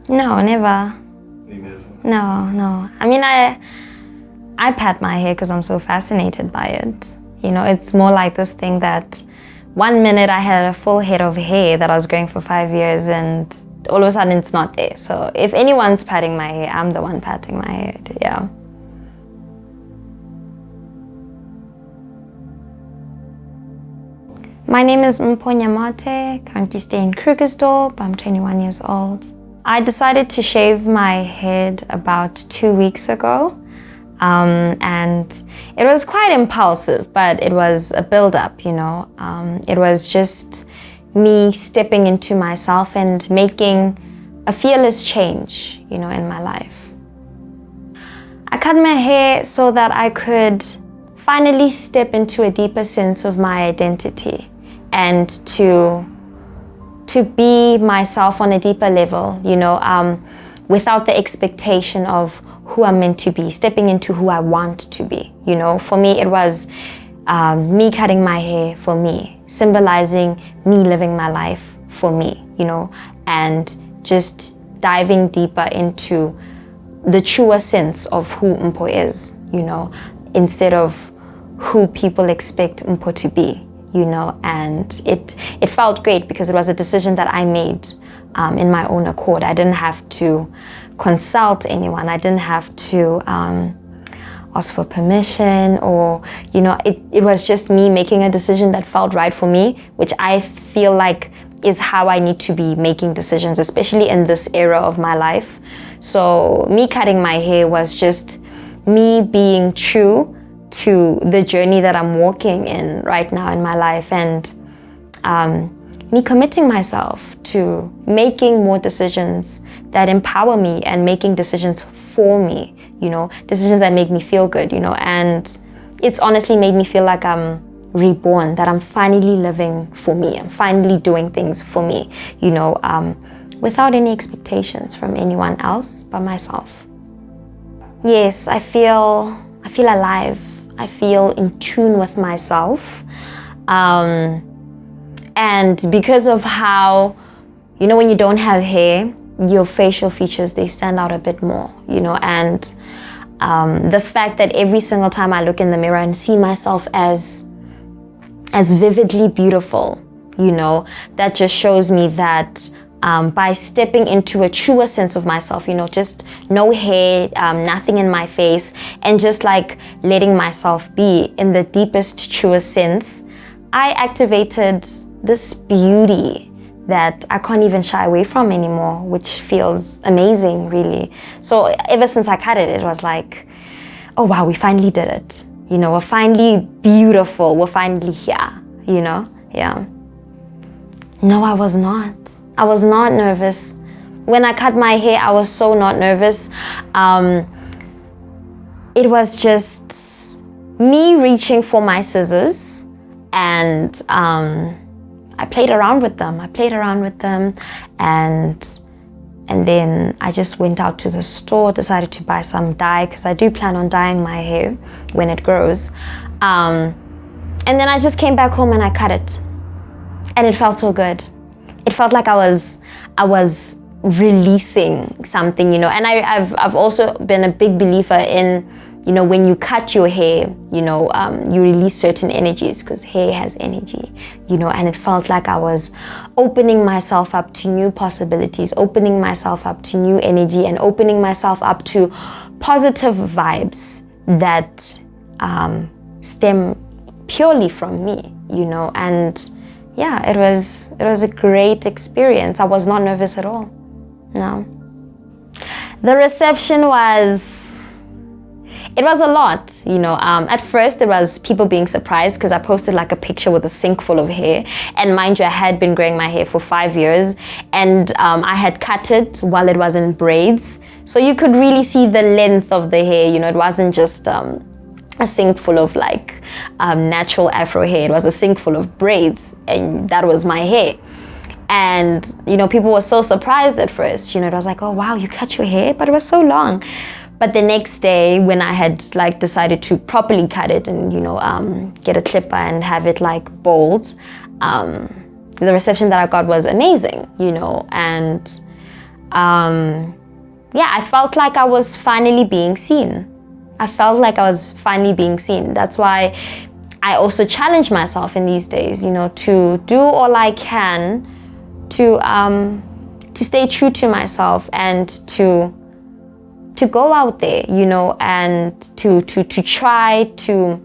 No, never. You never? No. I mean, I pat my hair because I'm so fascinated by it. You know, it's more like this thing that one minute I had a full head of hair that I was growing for 5 years, and all of a sudden it's not there. So if anyone's patting my hair, I'm the one patting my head, yeah. My name is Mpho Nyamathe, currently stay in Krugersdorp. I'm 21 years old. I decided to shave my head about 2 weeks ago. And it was quite impulsive, but it was a build-up, you know. It was just me stepping into myself and making a fearless change, you know, in my life. I cut my hair so that I could finally step into a deeper sense of my identity and to be myself on a deeper level, you know, without the expectation of who I'm meant to be, stepping into who I want to be. You know, for me it was me cutting my hair for me, symbolizing me living my life for me, you know, and just diving deeper into the truer sense of who Mpho is, you know, instead of who people expect Mpho to be, you know. And it felt great because it was a decision that I made in my own accord. I didn't have to consult anyone. I didn't have to ask for permission, or, you know, it was just me making a decision that felt right for me, which I feel like is how I need to be making decisions, especially in this era of my life. So me cutting my hair was just me being true to the journey that I'm walking in right now in my life, and me committing myself to making more decisions that empower me and making decisions for me, you know, decisions that make me feel good, you know. And it's honestly made me feel like I'm reborn, that I'm finally living for me. I'm finally doing things for me, you know, without any expectations from anyone else but myself. Yes, I feel alive. I feel in tune with myself. And because of how, you know, when you don't have hair, your facial features, they stand out a bit more, you know. And the fact that every single time I look in the mirror and see myself as vividly beautiful, you know, that just shows me that by stepping into a truer sense of myself, you know, just no hair, nothing in my face, and just like letting myself be in the deepest, truest sense, I activated this beauty that I can't even shy away from anymore, which feels amazing, really. So ever since I cut it, it was like, oh wow, we finally did it. You know, we're finally beautiful. We're finally here, you know? Yeah. No, I was not. I was not nervous. When I cut my hair, I was so not nervous. It was just me reaching for my scissors, and I played around with them. And then I just went out to the store, decided to buy some dye, because I do plan on dyeing my hair when it grows. And then I just came back home and I cut it. And it felt so good. It felt like I was releasing something, you know. And I've also been a big believer in, you know, when you cut your hair, you know, you release certain energies, because hair has energy, you know. And it felt like I was opening myself up to new possibilities, opening myself up to new energy, and opening myself up to positive vibes that stem purely from me, you know. And yeah, it was a great experience. I was not nervous at all. No. The reception was a lot, you know. At first there was people being surprised because I posted like a picture with a sink full of hair, and mind you, I had been growing my hair for 5 years, and I had cut it while it was in braids, so you could really see the length of the hair, you know. It wasn't just a sink full of like natural afro hair. It was a sink full of braids, and that was my hair. And you know, people were so surprised at first, you know. It was like, oh wow, you cut your hair, but it was so long. But the next day, when I had like decided to properly cut it and, you know, get a clipper and have it like bold, the reception that I got was amazing, you know. And yeah, I felt like I was finally being seen. I felt like I was finally being seen. That's why I also challenge myself in these days, you know, to do all I can to stay true to myself and to go out there, you know, and to try to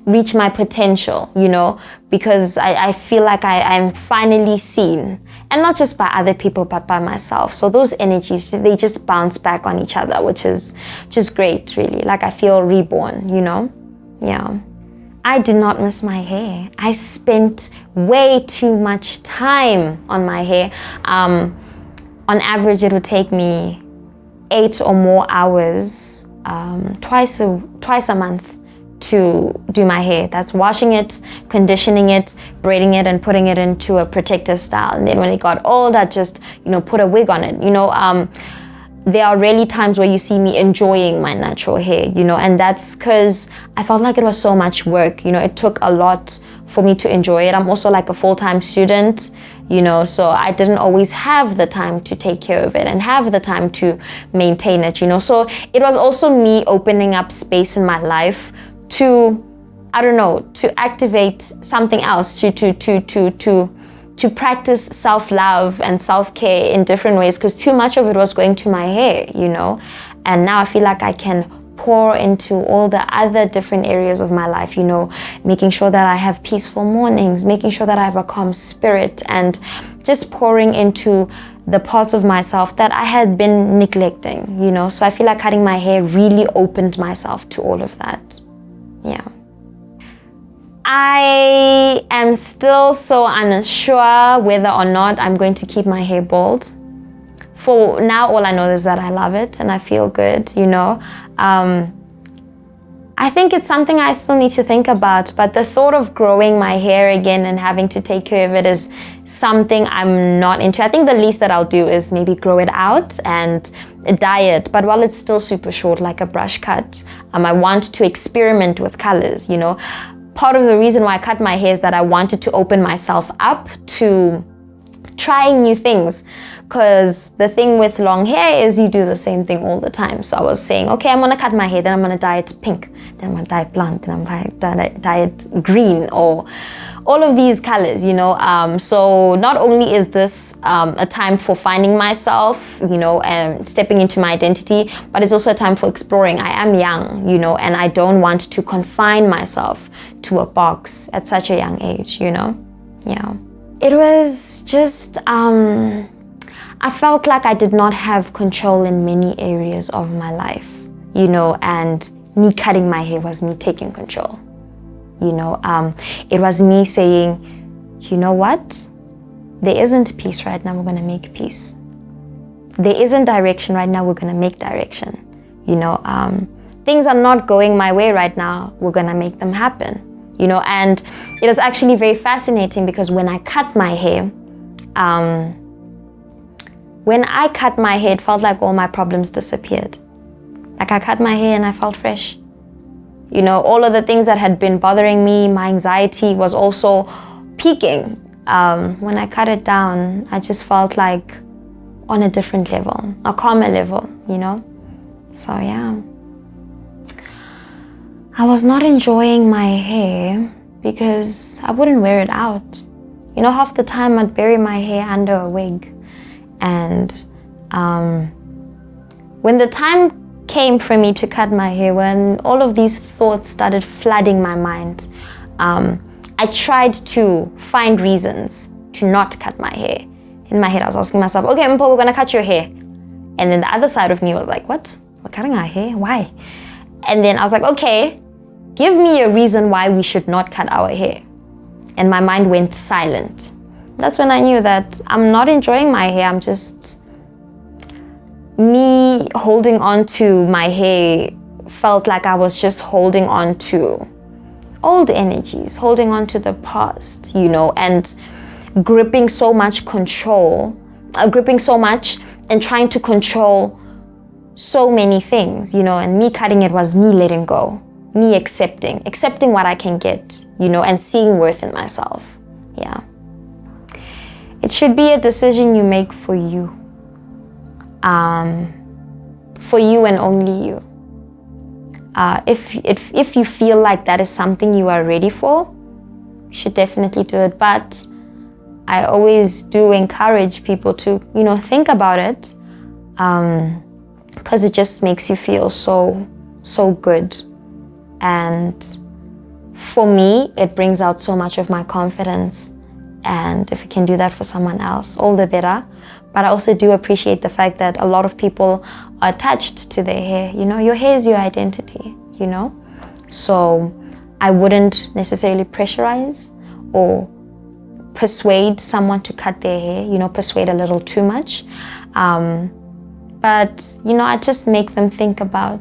reach my potential, you know, because I feel like I'm finally seen, and not just by other people but by myself. So those energies, they just bounce back on each other, which is just great, really. Like I feel reborn, you know. Yeah, I did not miss my hair. I spent way too much time on my hair. On average it would take me 8 or more hours twice a month to do my hair. That's washing it, conditioning it, braiding it, and putting it into a protective style. And then when it got old, I just, you know, put a wig on it. You know, there are really times where you see me enjoying my natural hair, you know, and that's because I felt like it was so much work. You know, it took a lot for me to enjoy it. I'm also like a full-time student, you know, so I didn't always have the time to take care of it and have the time to maintain it, you know. So it was also me opening up space in my life to, I don't know, to activate something else, to practice self-love and self-care in different ways, because too much of it was going to my hair, you know. And now I feel like I can pour into all the other different areas of my life, you know, making sure that I have peaceful mornings, making sure that I have a calm spirit, and just pouring into the parts of myself that I had been neglecting, you know. So I feel like cutting my hair really opened myself to all of that. Yeah. I am still so unsure whether or not I'm going to keep my hair bald. For now, all I know is that I love it and I feel good, you know. I think it's something I still need to think about, but the thought of growing my hair again and having to take care of it is something I'm not into. I think the least that I'll do is maybe grow it out and dye it, but while it's still super short, like a brush cut, I want to experiment with colors, you know. Part of the reason why I cut my hair is that I wanted to open myself up to trying new things, because the thing with long hair is you do the same thing all the time. So I was saying, okay, I'm gonna cut my hair, then I'm gonna dye it pink, then I'm gonna dye it blonde, then I'm gonna dye it green, or all of these colors, you know. So not only is this a time for finding myself, you know, and stepping into my identity, but it's also a time for exploring. I am young, you know, and I don't want to confine myself to a box at such a young age, you know. Yeah. It was just, I felt like I did not have control in many areas of my life, you know, and me cutting my hair was me taking control, you know. It was me saying, you know what, there isn't peace right now, we're gonna make peace. There isn't direction right now, we're gonna make direction, you know. Things are not going my way right now, we're gonna make them happen. You know, and it was actually very fascinating because when I cut my hair, it felt like all my problems disappeared. Like I cut my hair and I felt fresh. You know, all of the things that had been bothering me, my anxiety was also peaking. When I cut it down, I just felt like on a different level, a calmer level, you know? So yeah. I was not enjoying my hair because I wouldn't wear it out. You know, half the time I'd bury my hair under a wig. And when the time came for me to cut my hair, when all of these thoughts started flooding my mind, I tried to find reasons to not cut my hair. In my head, I was asking myself, okay, Mpho, we're gonna cut your hair. And then the other side of me was like, what? We're cutting our hair? Why? And then I was like, okay, give me a reason why we should not cut our hair. And my mind went silent. That's when I knew that I'm not enjoying my hair. I'm just, me holding on to my hair felt like I was just holding on to old energies, holding on to the past, you know, and gripping so much control, gripping so much and trying to control so many things, you know. And me cutting it was me letting go. Me accepting what I can get, you know, and seeing worth in myself. Yeah. It should be a decision you make for you. for you and only you. If you feel like that is something you are ready for, you should definitely do it. But I always do encourage people to, you know, think about it, because it just makes you feel so good. And for me, it brings out so much of my confidence. And if you can do that for someone else, all the better. But I also do appreciate the fact that a lot of people are attached to their hair. You know, your hair is your identity, you know? So I wouldn't necessarily pressurize or persuade someone to cut their hair, you know, persuade a little too much. But, you know, I just make them think about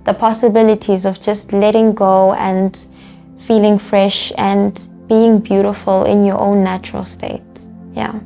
the possibilities of just letting go and feeling fresh and being beautiful in your own natural state. Yeah.